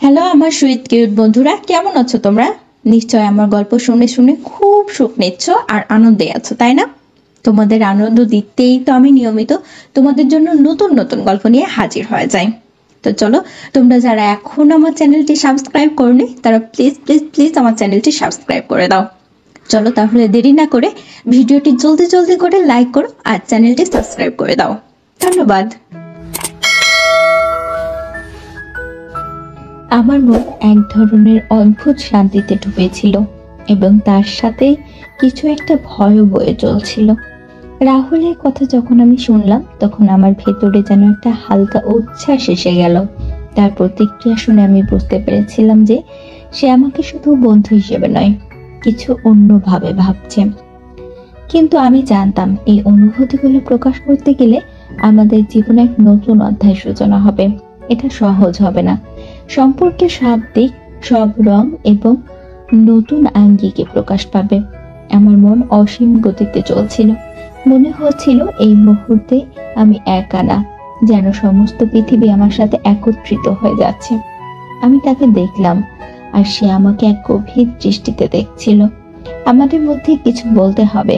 Hello আমার sweet cute বন্ধুরা, কেমন আছো তোমরা? নিশ্চয় আমার গল্প শুনে শুনে খুব সুখ নিচ্ছ আর আনন্দে আছো, তাই না? তোমাদের আনন্দ দিতেই তো আমি নিয়মিত তোমাদের জন্য নতুন নতুন গল্প নিয়ে হাজির হয়ে যাই। তো চলো, তোমরা যারা এখন আমার চ্যানেলটি সাবস্ক্রাইব করনি তারা প্লিজ প্লিজ প্লিজ আমার চ্যানেলটি সাবস্ক্রাইব করে দাও। চলো তাহলে দেরি না করে ভিডিওটি জলদি জলদি করে লাইক করো আর চ্যানেলটি সাবস্ক্রাইব করে দাও। ধন্যবাদ। আমার মন এক ধরনের অদ্ভুত শান্তিতে ডুবেছিল এবং তার সাথে কিছু একটা ভয়ও বয়ে চলছিল। রাহুলের কথা যখন আমি শুনলাম তখন আমার ভেতরে যেন একটা হালকা উচ্ছ্বাস এসে গেল। তার প্রতিক্রিয়া শুনে আমি বুঝতে পেরেছিলাম যে সে আমাকে শুধু বন্ধু হিসেবে নয়, কিছু অন্যভাবে ভাবছে। কিন্তু আমি জানতাম এই অনুভূতিগুলো প্রকাশ করতে গেলে আমাদের জীবনে এক নতুন অধ্যায় সূচনা হবে। এটা সহজ হবে না। সম্পর্কের সব দিক, সব রং এবং নতুন আঙ্গিকে প্রকাশ পাবে। আমার মন অসীম গতিতে চলছিল। মনে হচ্ছিল এই মুহূর্তে আমি একা না, যেন সমস্ত পৃথিবী আমার সাথে একত্রিত হয়ে যাচ্ছে। আমি তাকে দেখলাম আর সে আমাকে এক গভীর দৃষ্টিতে দেখছিল। আমাদের মধ্যে কিছু বলতে হবে,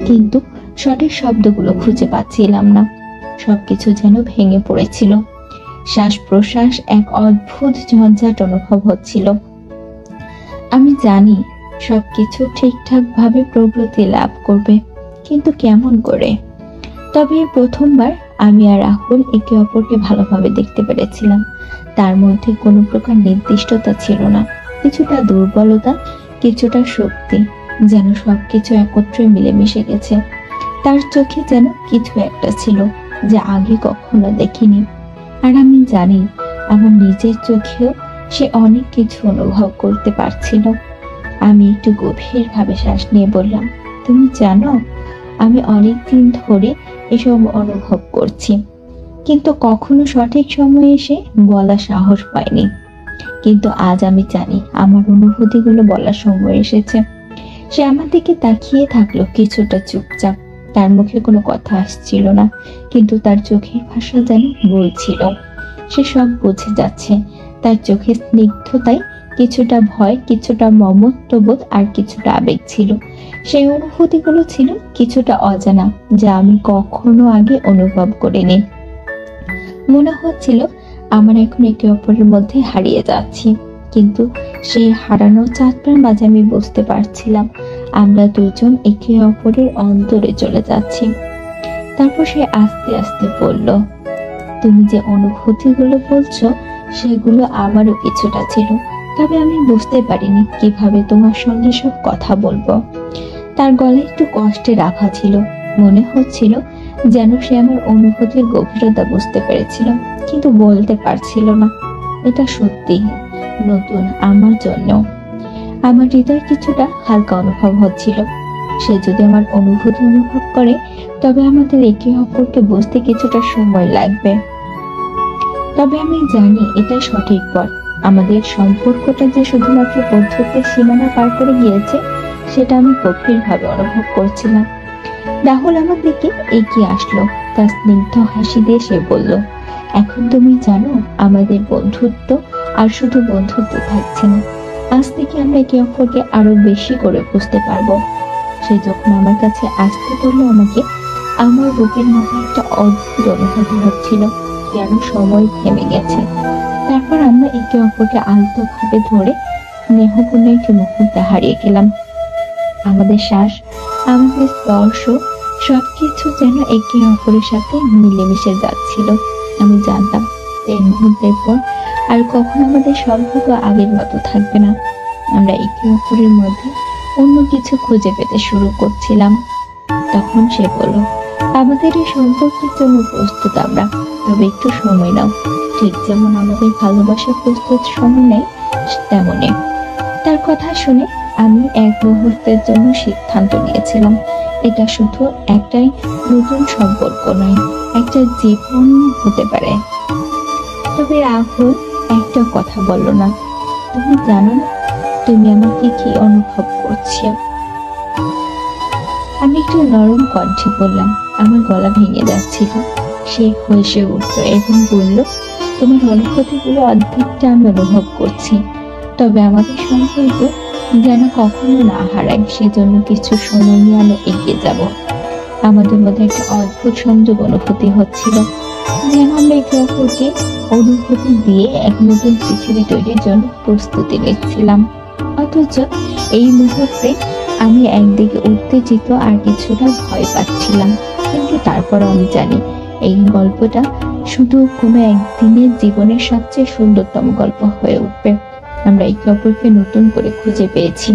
কিন্তু সঠিক শব্দগুলো খুঁজে পাচ্ছিলাম না। সবকিছু যেন ভেঙে পড়েছিল। শ্বাস প্রশ্বাস এক অদ্ভুত ঝঞ্ঝাট অনুভব হচ্ছিল। আমি জানি সবকিছু ঠিকঠাক ভাবে প্রগতি লাভ করবে, কিন্তু কেমন করে? তবে প্রথমবার আমি আর রাহুল একে অপরকে ভালোভাবে দেখতে পেরেছিলাম। তার মধ্যে কোনো প্রকার নির্দিষ্টতা ছিল না, কিছুটা দুর্বলতা, কিছুটা শক্তি, যেন সবকিছু একত্রে মিলেমিশে গেছে। তার চোখে যেন কিছু একটা ছিল যা আগে কখনো দেখিনি। আর আমি জানি আমার নিজের চোখেও সে অনেক কিছু অনুভব করতে পারছিল। আমি একটু গভীরভাবে শ্বাস নিয়ে বললাম, তুমি জানো, আমি অনেকদিন ধরে এসব অনুভব করছি, কিন্তু কখনো সঠিক সময়ে এসে বলা সাহস পাইনি। কিন্তু আজ আমি জানি আমার অনুভূতিগুলো বলার সময় এসেছে। সে আমার দিকে তাকিয়ে থাকলো কিছুটা চুপচাপ। তার মুখে কোনো কথা আসছিল না, কিন্তু তার চোখের ভাষা যেন বলছিল সে সব বুঝে যাচ্ছে। তার চোখে স্নিগ্ধতায় কিছুটা ভয়, কিছুটা মমত্ববোধ আর কিছুটা আবেগ ছিল। সেই অনুভূতিগুলো ছিল কিছুটা অজানা, যা আমি কখনো আগে অনুভব করিনি। মনে হচ্ছিল আমার এখন একে অপরের মধ্যে হারিয়ে যাচ্ছি, কিন্তু সেই হারানোর যাত্রার মাঝে আমি বুঝতে পারছিলাম আমরা দুজন একে অপরের অন্তরে চলে যাচ্ছি। তারপর সে আস্তে আস্তে বলল, তুমি যে অনুভূতিগুলো বলছো সেগুলো আমারও কিছুটা ছিল, তবে আমি বুঝতে পারিনি কিভাবে তোমার সঙ্গে সব কথা বলবো। তার গলায় একটু কষ্টের আভা ছিল। মনে হচ্ছিল যেন সে আমার অনুভূতির গভীরতা বুঝতে পেরেছিল, কিন্তু বলতে পারছিল না। এটা সত্যি নতুন আমার জন্য। আমার হৃদয় কিছুটা হালকা অনুভব হচ্ছিল। সে যদি আমার অনুভূতি অনুভব করে তবে আমাদের একে অপরকে বুঝতে কিছুটা সময় লাগবে। তবে আমি জানি এটাই সঠিক পথ। আমাদের সম্পর্কটা যে শুধুমাত্র বন্ধুত্বের সীমানা পার করে গিয়েছে সেটা আমি গভীরভাবে অনুভব করছিলাম। রাহুল আমার দিকে এগিয়ে আসলো। তার স্নিগ্ধ হাসি দিয়ে সে বলল, এখন তুমি জানো আমাদের বন্ধুত্ব আর শুধু বন্ধুত্ব থাকছে না, আজ থেকে আমরা একে অপরকে আরো বেশি করে বুঝতে পারবো। সে যখন আমার কাছে আসতে বললো আমাকে, আমার বুকের মধ্যে একটা অদ্ভুত অনুভূতি হচ্ছিল, যেন সময় থেমে গেছে। তারপর আমরা একে অপরকে আলতো ভাবে ধরে স্নেহপূর্ণ একটি মুহূর্তে হারিয়ে গেলাম। আমাদের শ্বাস, আমাদের স্পর্শ, সবকিছু যেন একে অপরের সাথে মিলেমিশে যাচ্ছিল। আমি জানতাম এই মুহূর্তের পর আর কখনো আমাদের সম্পর্ক আগের মতো থাকবে না। আমরা একে অপরের মধ্যে অন্য কিছু খুঁজে পেতে শুরু করছিলাম। তখন সে বলল, আমাদের এই সম্পর্কের জন্য প্রস্তুত আমরা, তবে একটু সময় নাও। ঠিক যেমন আমাদের ভালোবাসা প্রস্তুত সময় নেয় তেমনই। তার কথা শুনে আমি এক মুহূর্তের জন্য সিদ্ধান্ত নিয়েছিলাম, এটা শুধু একটাই নতুন সম্পর্ক নয়, একটা জীবন হতে পারে। তবে রাহুল একটা কথা বলল না, তুমি জানো না তুমি আমাকে কি অনুভব করছো? আমি একটু নরম কণ্ঠে বললাম, আমার গলা ভেঙে যাচ্ছিল। সে হেসে উঠল এবং বলল, তোমার অনুভূতিগুলো অর্ধেকটা আমি অনুভব করছি, তবে আমাদের সম্পর্ক যেন কখনো না হারায়, সেজন্য কিছু সময় নিয়ে আমরা এগিয়ে যাব। আমাদের মধ্যে একটা অদ্ভুত সংযোগ অনুভূতি হচ্ছিল, যেন আমরা একে অপরকে অনুভূতি দিয়ে এক নতুন পৃথিবী তৈরির জন্য প্রস্তুতি নিচ্ছিলাম। অথচ এই মুহূর্তে আমি একদিকে উত্তেজিত আর কিছুটা ভয় পাচ্ছিলাম, কিন্তু তারপর আমি জানি এই গল্পটা শুধু কোনো একদিনের জীবনের সবচেয়ে সুন্দরতম গল্প হয়ে উঠবে। আমরা একে অপরকে নতুন করে খুঁজে পেয়েছি।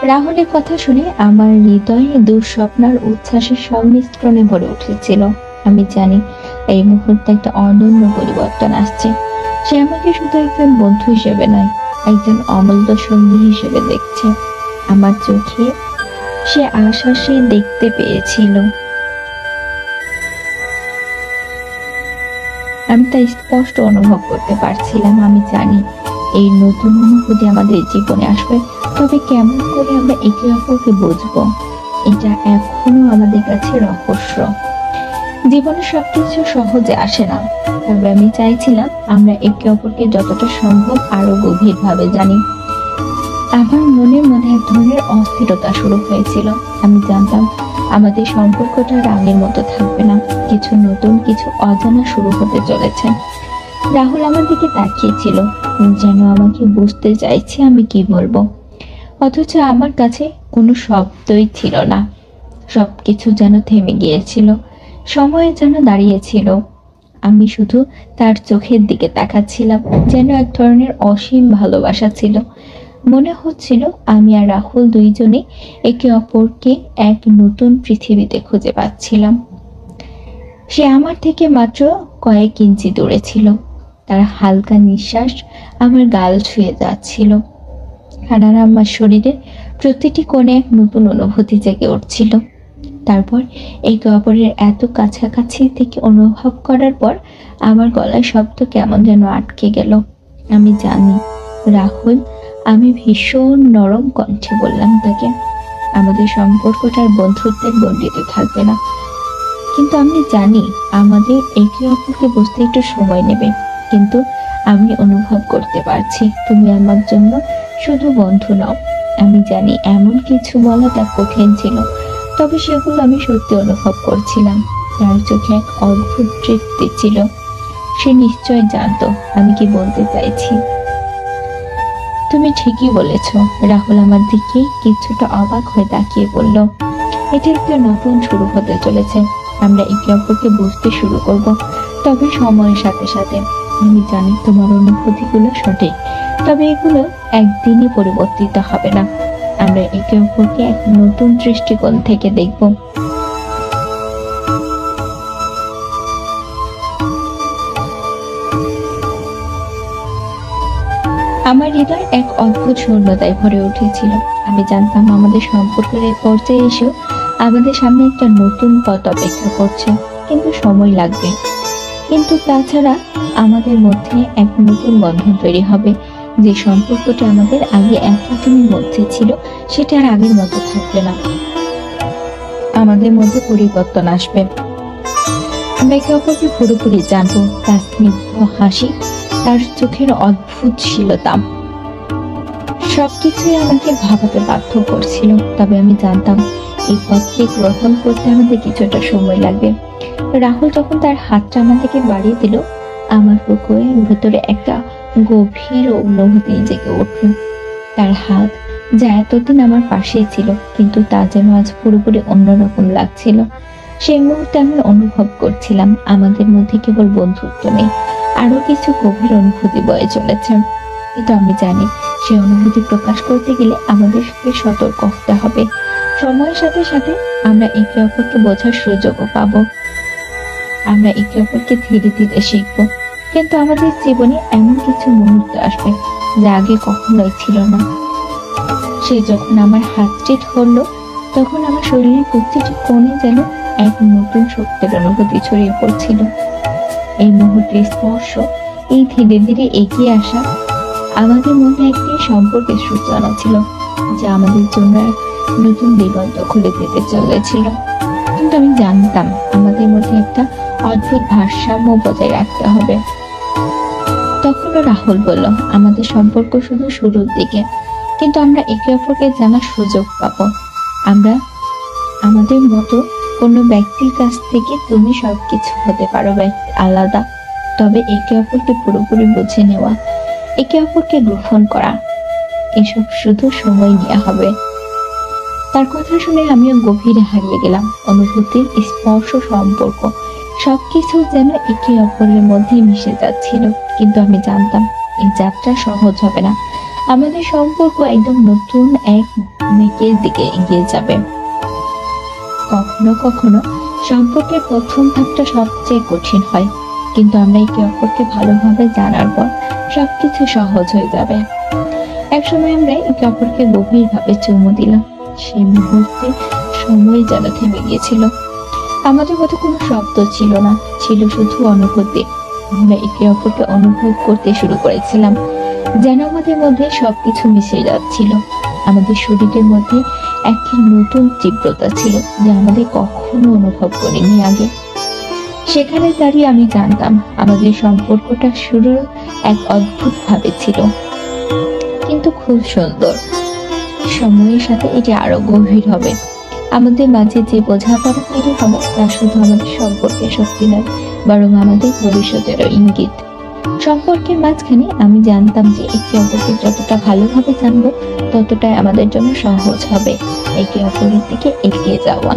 রাহুলের কথা শুনে আমার হৃদয়ে দুঃস্বপ্নার উচ্ছ্বাসের সংমিশ্রণে ভরে উঠেছিল। আমি জানি এই মুহূর্তে একটা অনন্য পরিবর্তন আসছে। সে আমাকে শুধু একজন বন্ধু হিসেবে নয়, একজন অমূল্য সঙ্গী হিসেবে দেখছে। আমার চোখে সে আশা সে দেখতে পেয়েছিল। আমি তা স্পষ্ট অনুভব করতে পারছিলাম। আমি জানি এই নতুন অনুভূতি আমাদের জীবনে আসবে, তবে কেমন করে আমরা একে অপরকে বুঝবো, এটা এখনো আমাদের কাছে রহস্য। জীবনে সবকিছু সহজে আসে না, তবে আমি চাইছিলাম আমরা একে অপরকে যতটা সম্ভব আরো গভীরভাবে জানি। আমার মনের মধ্যে এক ধরনের অস্থিরতা শুরু হয়েছিল। আমি জানতাম আমাদের সম্পর্কটা আর আগের মতো থাকবে না, কিছু নতুন, কিছু অজানা শুরু হতে চলেছে। রাহুল আমার দিকে তাকিয়েছিল, যেন আমাকে বুঝতে চাইছে আমি কি বলবো, অথচ আমার কাছে কোনো শব্দই ছিল না। সবকিছু যেন থেমে গিয়েছিল, সময় যেন দাঁড়িয়েছিল। আমি শুধু তার চোখের দিকে তাকাচ্ছিলাম, যেন এক ধরনের অসীম ভালোবাসা ছিল। মনে হচ্ছিল আমি আর রাহুল দুইজনে একে অপরকে এক নতুন পৃথিবীতে খুঁজে পাচ্ছিলাম। সে আমার থেকে মাত্র কয়েক ইঞ্চি দূরে ছিল। তার হালকা নিঃশ্বাস আমার গাল ছুঁয়ে যাচ্ছিল, আর আমার শরীরের প্রতিটি কোণে এক নতুন অনুভূতি জেগে উঠছিল। তারপর একে অপরের এত কাছাকাছি থেকে অনুভব করার পর আমার গলায় শব্দ কেমন যেন আটকে গেল। আমি জানি রাহুল, আমি ভীষণ নরম কণ্ঠে বললাম তাকে, আমাদের সম্পর্কটা আর বন্ধুত্বের গণ্ডিতে থাকবে না, কিন্তু আমি জানি আমাদের একে অপরকে বুঝতে একটু সময় নেবে। কিন্তু আমি অনুভব করতে পারছি তুমি আমার জন্য শুধু বন্ধু নও। আমি জানি এমন কিছু বলাটা কঠিন ছিল, তবে সেগুলো আমি সত্যি অনুভব করছিলাম। তার চোখে এক অদ্ভুত তৃপ্তি ছিল। সে নিশ্চয় জানতো আমি কি বলতে চাইছি। তুমি ঠিকই বলেছ। রাহুল আমার দিকে কিছুটা অবাক হয়ে তাকিয়ে বলল, এটা একটা নতুন শুরু হতে চলেছে। আমরা একে অপরকে বুঝতে শুরু করব, তবে সময়ের সাথে সাথে। আমি জানি তোমার অনুভূতিগুলো সঠিক, তবে এগুলো একদিনই পরিবর্তিত হবে না। আমরা একে অপরকে এক নতুন দৃষ্টিকোণ থেকে দেখব। আমার হৃদয় এক অদ্ভুত শূন্যতায় ভরে উঠেছিল। আমি জানতাম আমাদের সম্পর্কের এই পর্যায়ে এসেও আমাদের সামনে একটা নতুন পথ অপেক্ষা করছে, কিন্তু সময় লাগবে। কিন্তু তাছাড়া আমাদের মধ্যে এক নতুন বন্ধন তৈরি হবে। যে সম্পর্কটা আমাদের আগে এতদিনের মধ্যে ছিল, সেটা আর আগের মতো থাকবে না। আমাদের মধ্যে পরিবর্তন আসবে। আমরা একে অপরকে পুরোপুরি জানবো। তার স্নিগ্ধ হাসি, তার চোখের অদ্ভুতশীলতা, সবকিছুই আমাকে ভাবাতে বাধ্য করছিল। তবে আমি জানতাম এই পথকে গ্রহণ করতে আমাদের কিছুটা সময় লাগবে। রাহুল যখন তার হাতটা আমার দিকে বাড়িয়ে দিল, আমার বুকের ভেতরে একটা গভীর অনুভূতি জেগে উঠল। তার হাত, যা এতদিন আমার পাশেই ছিল, কিন্তু তা যেন আজ পুরোপুরি অন্যরকম লাগছিল। সেই মুহূর্তে আমি অনুভব করছিলাম আমাদের মধ্যে কেবল বন্ধুত্ব নেই, আরো কিছু গভীর অনুভূতি বয়ে চলেছে। কিন্তু আমি জানি সেই অনুভূতি প্রকাশ করতে গেলে আমাদেরকে সতর্ক হতে হবে। সময়ের সাথে সাথে আমরা একে অপরকে বোঝার সুযোগও পাবো। আমরা একে অপরকে ধীরে ধীরে শিখবো। কিন্তু আমাদের জীবনে এমন কিছু মুহূর্ত আসবে যা আগে কখনোই ছিল না। সে যখন আমার হাতটি ধরলো, তখন আমার শরীরের প্রতিটি কোণে যেন এক নতুন শক্তির অনুভূতি ছড়িয়ে পড়ছিল। এই মুহূর্তের স্পর্শ, এই ধীরে ধীরে এগিয়ে আসা, আমাদের মধ্যে একটি সম্পর্কের সূচনা ছিল, যা আমাদের জন্য এক নতুন দিগন্ত খুলে দিতে চলেছিল। কিন্তু আমি জানতাম আমাদের মধ্যে একটা অদ্ভুত ভারসাম্য বজায় রাখতে হবে। তখনও রাহুল বলল, আমাদের সম্পর্ক শুধু শুরুর দিকে, কিন্তু আমরা একে অপরকে জানার সুযোগ পাবো। আমরা আমাদের মতো কোনো ব্যক্তির কাছ থেকে তুমি সবকিছু হতে পারো আলাদা, তবে একে অপরকে পুরোপুরি বুঝে নেওয়া, একে অপরকে গ্রহণ করা, এসব শুধু সময় নেওয়া হবে। তার কথা শুনে আমিও গভীরে হারিয়ে গেলাম। অনুভূতি, স্পর্শ, সম্পর্ক সবকিছু যেন একে অপরের মধ্যে মিশে যাচ্ছিল, কিন্তু আমি জানতাম এই যাত্রা সহজ হবে না। আমাদের সম্পর্ক একদম নতুন এক দিকের দিকে এগিয়ে যাবে। কখনো কখনো সম্পর্কের প্রথম ধাপটা সবচেয়ে কঠিন হয়, কিন্তু আমরা একে অপরকে ভালোভাবে জানার পর সবকিছু সহজ হয়ে যাবে। একসময় আমরা একে অপরকে গভীরভাবে চুমু দিলাম। সেই মুহূর্তে সময় যেন থেমে গিয়েছিল। আমাদের মধ্যে কোনো শব্দ ছিল না, ছিল শুধু অনুভূতি। আমরা একে অপরকে অনুভব করতে শুরু করেছিলাম, যেন আমাদের মধ্যে সবকিছু মিশে যাচ্ছিল। আমাদের শরীরের মধ্যে এক নতুন তীব্রতা ছিল, যা আমাদের কখনো অনুভব করিনি আগে। সেখানে দাঁড়িয়ে আমি জানতাম আমাদের সম্পর্কটা শুরু এক অদ্ভুত ভাবে ছিল, কিন্তু খুব সুন্দর। সময়ের সাথে এটি আরো গভীর হবে। আমাদের মাঝে যে বোঝাপড়া তৈরি হবে তা শুধু আমাদের সম্পর্কের শক্তি নয়, বরং আমাদের ভবিষ্যতেরও ইঙ্গিত। সম্পর্কের মাঝখানে আমি জানতাম যে একে অপরকে যতটা ভালোভাবে জানবো, ততটাই আমাদের জন্য সহজ হবে একে অপরের দিকে এগিয়ে যাওয়া।